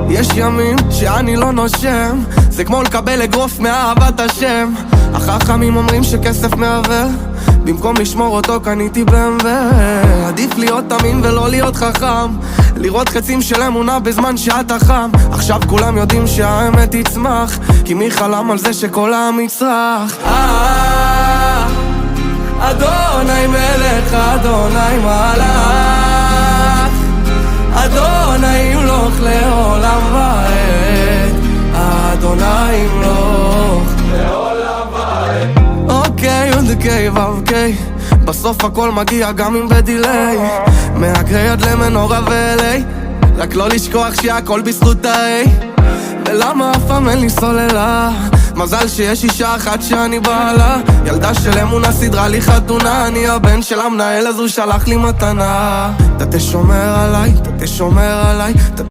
יש ימים שאני לא נושם, זה כמו לקבל אגרוף מאהבת השם. החכמים אומרים שכסף מעוור, במקום לשמור אותו קניתי BMW. עדיף להיות תמים ולא להיות חכם, לראות חצים של אמונה בזמן שאתה חם. עכשיו כולם יודעים שהאמת תצמח, כי מי חלם על זה שכל העם יצרח? אדוני מלך, אדוני מלך, אדוני ימלוך לעולם ועד, אדוני ימלוך לעולם ועד. אוקיי, ודקי ואוקיי, בסוף הכל מגיע גם אם בדיליי, מהגרי עד למנורה ואלי, רק לא לשכוח שהכל בזכות האי. ולמה אף פעם אין לי סוללה? מזל שיש אישה אחת שאני בעלה, ילדה של אמונה סדרה לי חתונה, אני הבן של המנהל אז הוא שלח לי מתנה. אתה תשומר עליי, אתה תשומר עליי,